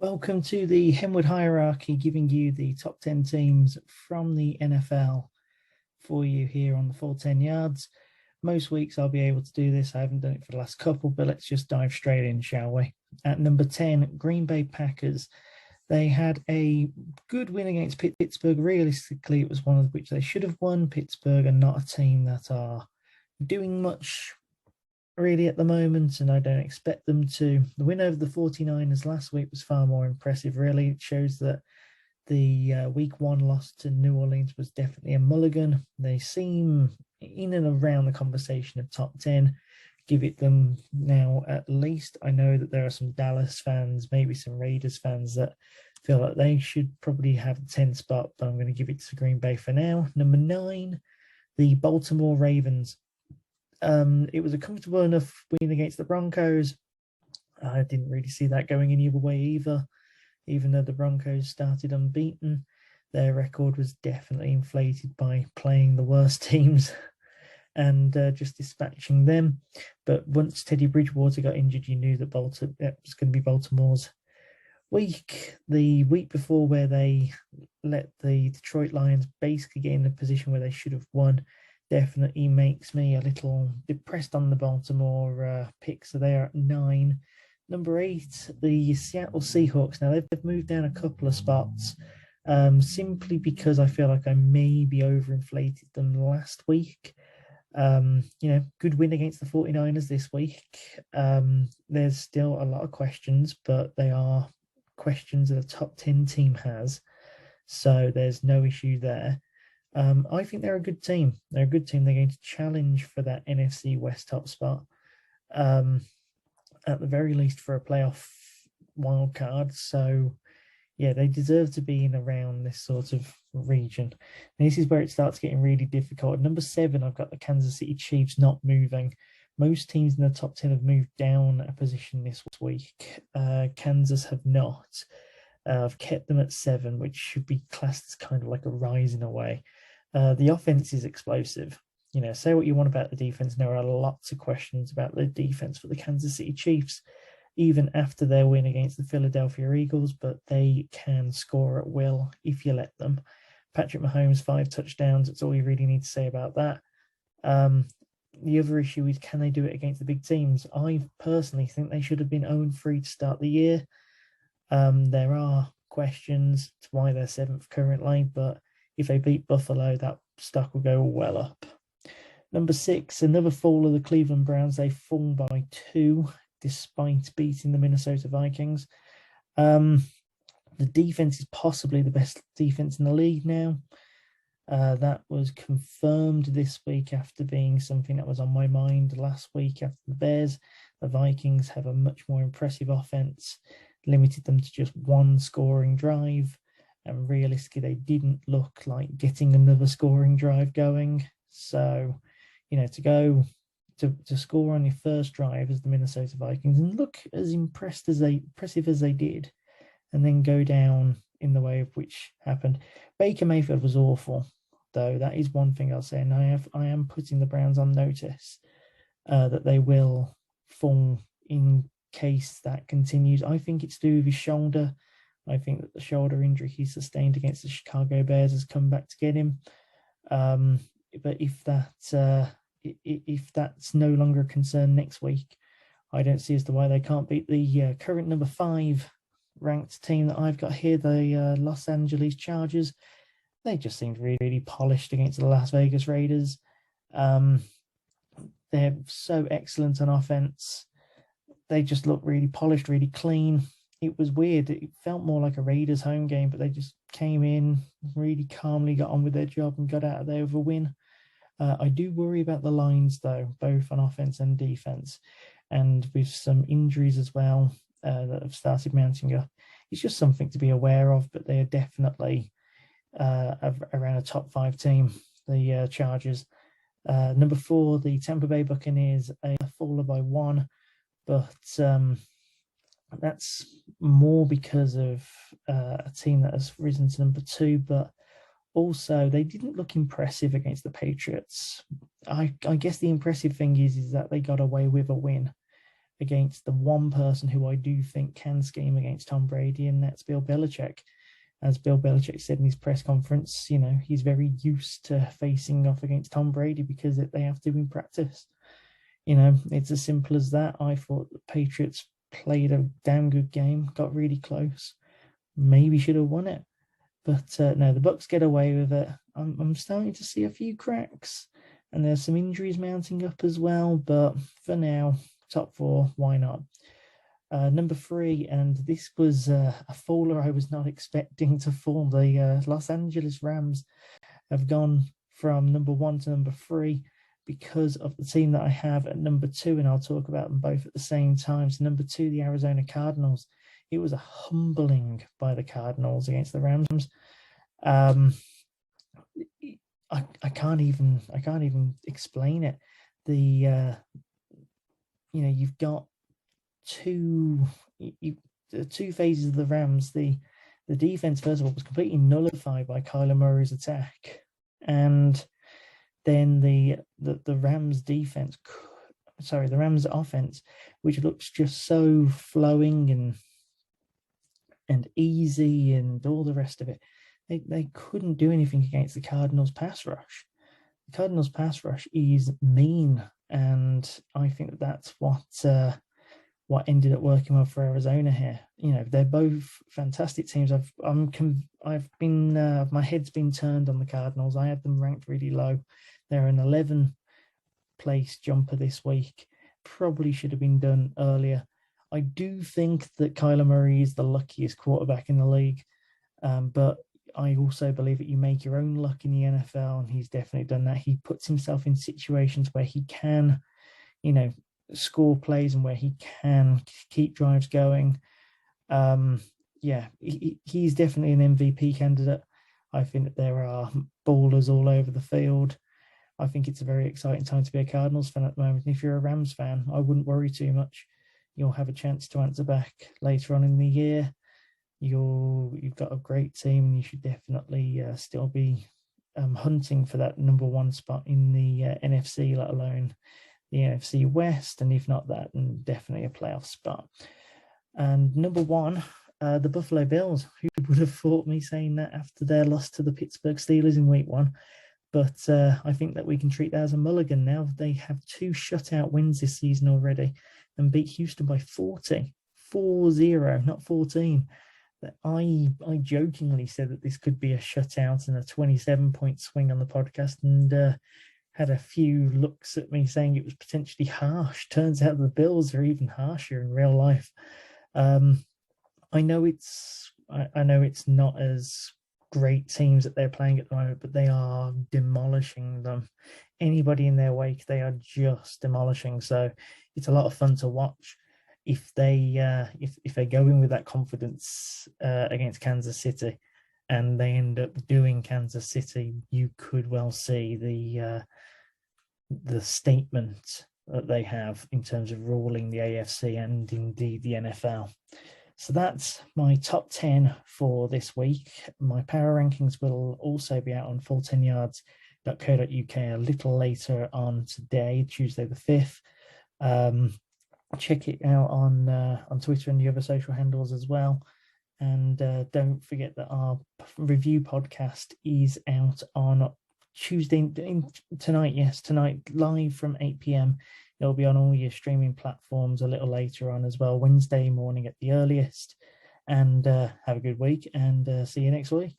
Welcome to the Henwood hierarchy, giving you the top 10 teams from the NFL for you here on the full 10 yards. Most weeks I'll be able to do this. I haven't done it for the last couple, but let's just dive straight in, shall we? At number 10, Green Bay Packers. They had a good win against Pittsburgh. Realistically, it was one of which they should have won. Pittsburgh are not a team that are doing much really at the moment, and I don't expect them to. The win over the 49ers last week was far more impressive, really. It shows that the week one loss to New Orleans was definitely a mulligan. They seem in and around the conversation of top 10. Give it them now at least. I know that there are some Dallas fans, maybe some Raiders fans that feel like they should probably have the 10 spot, but I'm going to give it to Green Bay for now. Number 9, the Baltimore Ravens. It was a comfortable enough win against the Broncos. I didn't really see that going any other way either. Even though the Broncos started unbeaten, their record was definitely inflated by playing the worst teams and just dispatching them. But once Teddy Bridgewater got injured, you knew that it was going to be Baltimore's week. The week before, where they let the Detroit Lions basically get in a position where they should have won, definitely makes me a little depressed on the Baltimore pick. So they are at 9. Number 8, the Seattle Seahawks. Now they've moved down a couple of spots simply because I feel like I maybe overinflated them last week. Good win against the 49ers this week. There's still a lot of questions, but they are questions that a top 10 team has. So there's no issue there. I think they're a good team. They're a good team. They're going to challenge for that NFC West top spot, at the very least for a playoff wild card. So, yeah, they deserve to be in around this sort of region. And this is where it starts getting really difficult. At number 7, I've got the Kansas City Chiefs not moving. Most teams in the top 10 have moved down a position this week. Kansas have not. I've kept them at 7, which should be classed as kind of like a rise in a way. The offense is explosive. Say what you want about the defense. There are lots of questions about the defense for the Kansas City Chiefs, even after their win against the Philadelphia Eagles, but they can score at will if you let them. Patrick Mahomes, 5 touchdowns. That's all you really need to say about that. The other issue is, can they do it against the big teams? I personally think they should have been 0-3 to start the year. There are questions to why they're 7th currently, but if they beat Buffalo, that stock will go well up. Number 6, another fall of the Cleveland Browns. They fall by 2 despite beating the Minnesota Vikings. The defense is possibly the best defense in the league now. That was confirmed this week after being something that was on my mind last week after the Bears. The Vikings have a much more impressive offense, limited them to just 1 scoring drive, and realistically they didn't look like getting another scoring drive going. So, to go to score on your first drive as the Minnesota Vikings and look as impressive as they did, and then go down in the way of which happened. Baker Mayfield was awful, though. That is one thing I'll say, and I am putting the Browns on notice that they will fall in case that continues. I think it's to do with his shoulder. I think that the shoulder injury he sustained against the Chicago Bears has come back to get him. But if that's no longer a concern next week, I don't see as to why they can't beat the current number 5 ranked team that I've got here, the Los Angeles Chargers. They just seemed really, really polished against the Las Vegas Raiders. They're so excellent on offense. They just look really polished, really clean. It was weird. It felt more like a Raiders home game, but they just came in, really calmly got on with their job and got out of there with a win. I do worry about the lines, though, both on offense and defense, and with some injuries as well that have started mounting up. It's just something to be aware of, but they are definitely around a top 5 team, the Chargers. Number 4, the Tampa Bay Buccaneers, a faller by 1, but that's more because of a team that has risen to number 2, but also they didn't look impressive against the Patriots. I guess the impressive thing is that they got away with a win. against the one person who I do think can scheme against Tom Brady, and that's Bill Belichick. As Bill Belichick said in his press conference, he's very used to facing off against Tom Brady because they have to in practice. It's as simple as that. I thought the Patriots played a damn good game, got really close, maybe should have won it. But no, the Bucs get away with it. I'm starting to see a few cracks, and there's some injuries mounting up as well. But for now, top 4, why not? Number 3, and this was a faller I was not expecting to fall. The Los Angeles Rams have gone from number 1 to number 3 because of the team that I have at number 2, and I'll talk about them both at the same time. So number 2, the Arizona Cardinals. It was a humbling by the Cardinals against the Rams. I can't even explain it. You've got two phases of the Rams. The defense, first of all, was completely nullified by Kyler Murray's attack, and then the Rams defense, the Rams offense, which looks just so flowing and easy and all the rest of it, they couldn't do anything against the Cardinals pass rush. The Cardinals pass rush is mean, and I think that's what ended up working well for Arizona here. They're both fantastic teams. My head's been turned on the Cardinals. I had them ranked really low. They're an 11th place jumper this week. Probably should have been done earlier. I do think that Kyler Murray is the luckiest quarterback in the league, but I also believe that you make your own luck in the NFL, and he's definitely done that. He puts himself in situations where he can, score plays and where he can keep drives going. He's definitely an MVP candidate. I think that there are ballers all over the field. I think it's a very exciting time to be a Cardinals fan at the moment. And if you're a Rams fan, I wouldn't worry too much. You'll have a chance to answer back later on in the year. You've got a great team, and you should definitely still be hunting for that number 1 spot in the NFC, let alone the NFC West, and if not that, then definitely a playoff spot. And number 1, the Buffalo Bills. Who would have thought me saying that after their loss to the Pittsburgh Steelers in week 1? But I think that we can treat that as a mulligan now. They have 2 shutout wins this season already and beat Houston by 4-0, not 14. I jokingly said that this could be a shutout and a 27-point swing on the podcast, and had a few looks at me saying it was potentially harsh. Turns out the Bills are even harsher in real life. I know it's not as great teams that they're playing at the moment, but they are demolishing them. Anybody in their wake, they are just demolishing. So it's a lot of fun to watch. If they go in with that confidence against Kansas City, and they end up doing Kansas City, you could well see the statement that they have in terms of ruling the AFC and indeed the NFL. So that's my top 10 for this week. My power rankings will also be out on full10yards.co.uk a little later on today, Tuesday the 5th. Check it out on Twitter and the other social handles as well. And don't forget that our review podcast is out on Tuesday tonight, live from 8 p.m. It'll be on all your streaming platforms a little later on as well, Wednesday morning at the earliest. And have a good week, and see you next week.